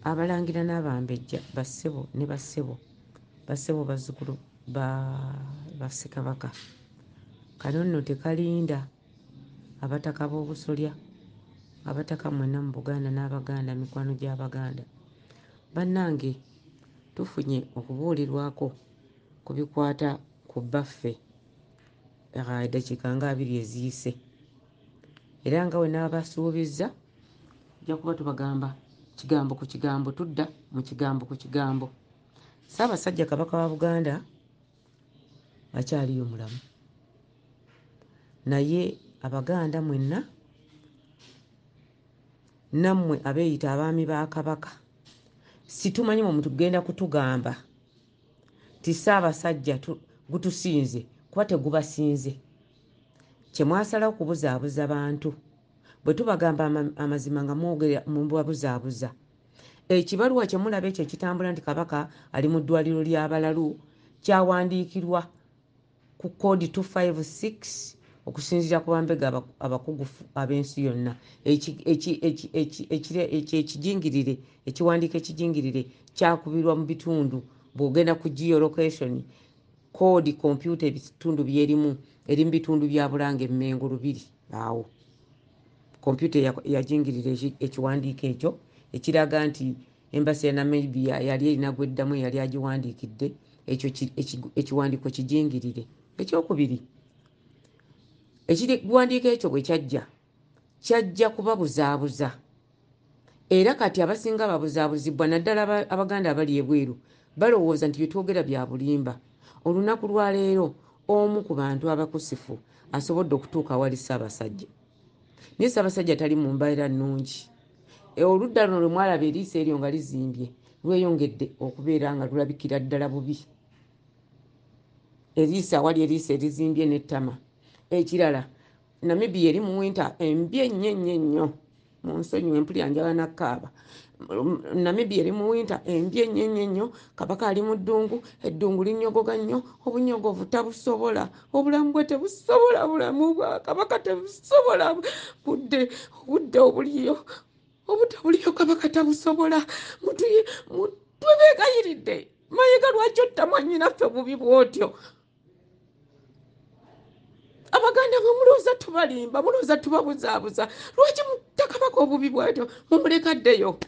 abalangira n'abambejja bassebo ne bassebo bazzukulu ba Ssekabaka. Kano nno tekalinda abataka b'obusolya, abataka mwenna mu Buganda n'Abaganda, mikwano gy'Abaganda. Bannange tufunye okubuulirwako ku bikwata ku bbaffe eddakiika nga 2 eziyise. Era nga we n'abasuubizza ojja kuba tubagamba kigambo ku kigambo, tudda mu kigambo ku kigambo. Ssaabasajja Kabaka wa Buganda akyaliyo mulamu, naye Abaganda mwenna nammwe abeeyita abaami ba Kabaka situmanyi mwe mutugenda kutugamba ti Ssaabasajja gutusinze kuba tegubasinze. Kye mwasalawo kubuzaabuza bantu, bwe tubagamba amazima nga mwogera mubabuzaabuza. Ekibaluwa kye mulaba ekyo ekitambula nti Kabaka ali mu ddwaliro ly'abalalu kyawandiikirwa ku koodi 256 okusinziira ku bambega abakugufu ab'ensi yonna. Ekijingirire, ekiwandiiko ekijingirire kyakubirwa mu bitundu. Bw'ogenda ku geolocation koodi kompyuta ebitundu byerimu eri mu bitundu bya Bulange, Mmengo, Lubiri awo. Kompyuta yajingirira ekiwandiiko ekyo ekiraga nti Embassy ya Namibia yali erina gweddamu yali agiwandiikidde. Ekyo ekiwandiiko kijingirire. Ekyokubiri, ekiwandiiko ekyo bwe kyajja kubabuzaabuza. Era kati abasinga babuzaabuzibwa, naddala Abaganda abali ebweru balowooza nti bye twogera bya bulimba. Olunaku lwa leero omu ku bantu abakusifu asobodde okutuuka wali Ssaabasajja. Naye Ssaabasajja tali mu mbeera nnungi. Oludda luno lwe mwalaba eriiso eryo nga lizimbye lweyongedde okubeera nga lulabikira ddala bubi. Eriiso awali eriiso erizimbye n'ettama. Ekirala, Namibia eri mu winta embi ennyo. Mu nsonyi empulira njala nakkaaba. Namibia eri mu winta embi ennyo. Kabaka ali mu ddungu, eddungu linnyogoga nnyo, obunyogovu tabusobola, obulamu bwe tebusobola, bulamu bwa Kabaka tebusobola, budde obuliyo obutabuliyo Kabaka tabusobola. Twebeegayiridde Mayiga, lwaki otta mwannyinaffe bubi bw'otyo? Abaganda mwe mulowooza tubalimba, mulowooza tubabuzaabuza, lwaki mutta Kabaka obubi bw'atyo? Mumuleke addeyo.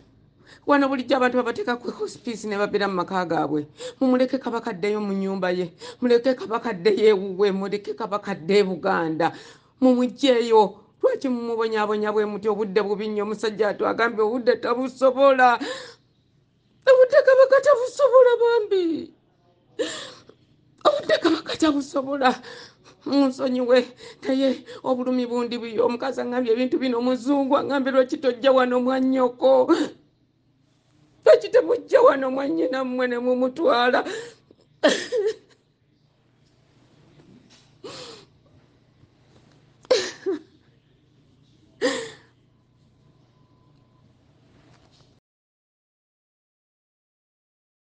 Wano bulijjo abantu babateeka ku hospice ne babeera mu maka gaabwe. Mumuleke Kabaka addeyo mu nnyumba ye, muleke Kabaka addeyo ewuwe, muleke Kabaka adde Buganda, mumuggyeeyo. Lwaki mumubonyaabonya bwe muti? Obudde bubi nnyo, omusajja atwagambye obudde tabusobola. Obudde Kabaka tabusobola bambi. Obudde Kabaka tabusobola. Munsonyiwe, naye obulumi bundi buyo. Omukazi aŋŋambye ebintu bino Muzungu aŋŋambye lwaki tojja wano mwannyoko? Lwaki temujja wano mwannyinammwe ne mumutwala?